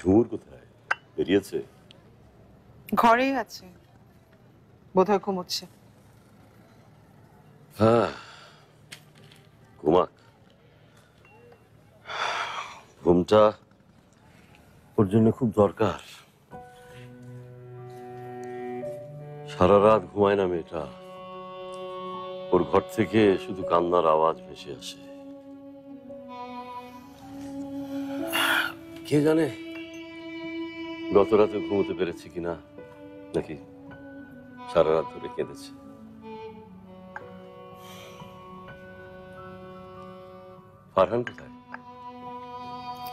ঝুমুর কোথায়? বেরিয়েছে? ঘরেই আছে, বোধহয় ঘুমোচ্ছে। হ্যাঁ, ঘুমাক। ঘুমটা ওর জন্য খুব দরকার। সারা রাত ঘুমায় না মেয়েটা। ওর ঘর থেকে শুধু কান্নার আওয়াজ ভেসে আসে। কে জানে গত রাতে ঘুমোতে পেরেছে কিনা, নাকি সারা রাত ধরে কেঁদেছে। ফারহান কোথায়?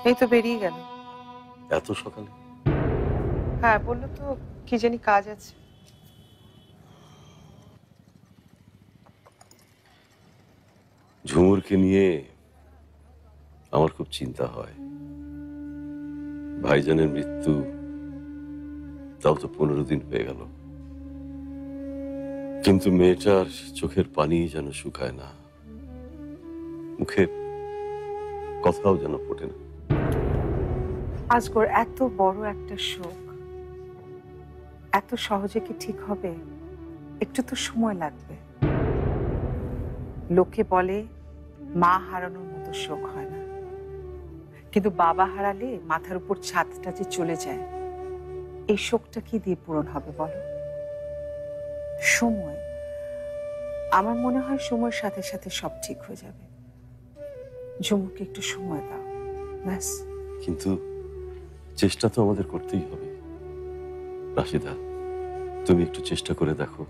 এই তো বেরিয়ে গেল। এত সকালে? হ্যাঁ, বললো তো কি জানি কাজ আছে। ঝুমুরকে নিয়ে আমার খুব চিন্তা হয়। ভাইজানের মৃত্যু, তাও তো 15 দিন হয়ে গেল, কিন্তু মেয়েটার চোখের পানি যেন শুকায় না, মুখে কথাও যেন ফোটে না। আজগর, এত বড় একটা শোক এত সহজে কি ঠিক হবে? একটু তো সময় লাগবে। লোকে বলে মা হারানোর মতো শোক হয় না, কিন্তু বাবা হারালে মাথার উপর ছাদটা যে চলে যায়, এই শোকটা কি দিয়ে পূরণ হবে বলো? সময়, আমার মনে হয় সময়ের সাথে সাথে সব ঠিক হয়ে যাবে। ঝুমুকে একটু সময় দাও, ব্যাস। কিন্তু চেষ্টা তো আমাদের করতেই হবে। রাশিদা, তুমি একটু চেষ্টা করে দেখো,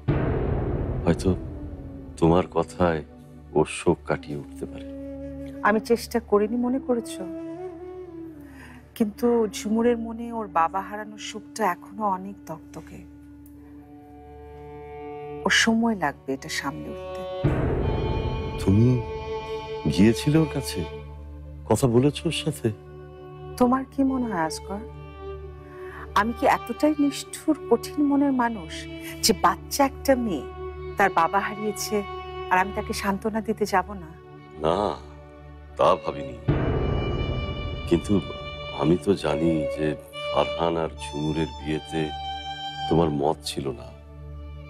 হয়তো তোমার কথায় ওর শোক কাটিয়ে উঠতে পারে। আমি চেষ্টা করিনি মনে করেছো, কিন্তু ঝুমুরের মনে ওর বাবা হারানোর শোকটা এখনো অনেক দগদগে। ওর সময় লাগবে এটা সামলে উঠতে। তুমি গিয়েছিলে ওর কাছে, কথা বলেছো ওর সাথে? তোমার কি মনে হয় আজগর, আমি কি এতটাই নিষ্ঠুর কঠিন মনের মানুষ যে বাচ্চা একটা মেয়ে তার বাবা হারিয়েছে আর আমি তাকে সান্ত্বনা দিতে যাব না? না, তা ভাবিনি, কিন্তু আমি তো জানি যে ফারহান আর ঝুমুরের বিয়েতে তোমার মত ছিল না,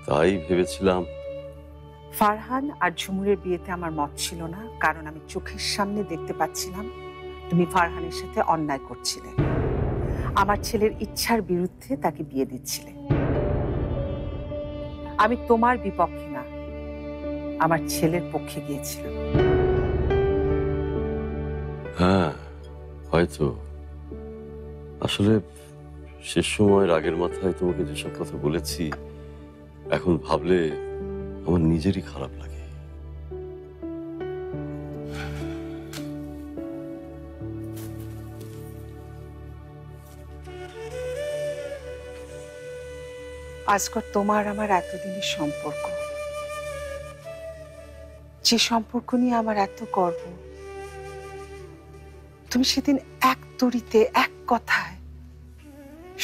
তাই ভেবেছিলাম। ফারহান আর ঝুমুরের বিয়েতে আমার মত ছিল না, কারণ আমি চোখের সামনে দেখতে পাচ্ছিলাম তুমি ফারহানের সাথে অন্যায় করছিলে, আমার ছেলের ইচ্ছার বিরুদ্ধে তাকে বিয়ে দিচ্ছিলে। আমি তোমার বিপক্ষে না, আমার ছেলের পক্ষে গিয়েছিলাম। হ্যাঁ, হয়তো আসলে শেষ সময় রাগের মাথায় তোমাকে যেসব কথা বলেছি, এখন ভাবলে আমার নিজেরই খারাপ লাগে। আজকর, তোমার আমার এতদিনের সম্পর্ক, যে সম্পর্ক নিয়ে আমার এত গর্ব, তুমি সেদিন এক তড়িতে এক কথায়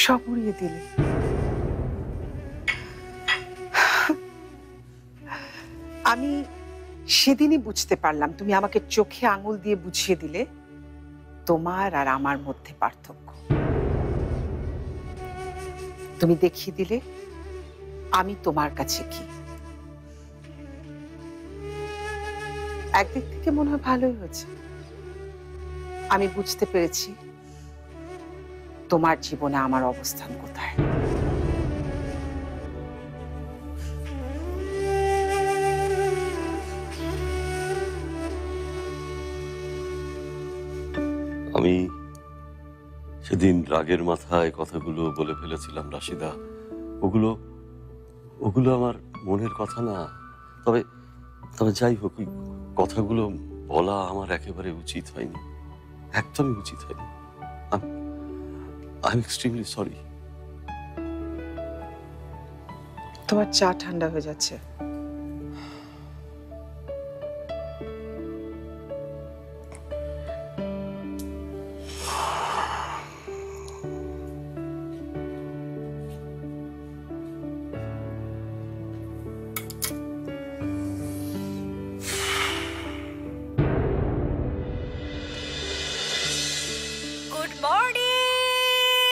সব উড়িয়ে দিলে। আমি সেদিনই বুঝতে পারলাম, তুমি আমাকে চোখে আঙুল দিয়ে বুঝিয়ে দিলে তোমার আর আমার মধ্যে পার্থক্য। তুমি দেখিয়ে দিলে আমি তোমার কাছে কি। একদিক থেকে মনে হয় ভালোই হয়েছে, আমি বুঝতে পেরেছি তোমার জীবনে আমার অবস্থান কোথায়। আমি সেদিন রাগের মাথায় কথাগুলো বলে ফেলেছিলাম রাশিদা, ওগুলো ওগুলো আমার মনের কথা না। তবে তবে যাই হোক, ওই কথাগুলো বলা আমার একেবারে উচিত হয়নি, একদমই উচিত হয়নি। I am extremely sorry. তোমার চা ঠান্ডা হয়ে যাচ্ছে। Good morning.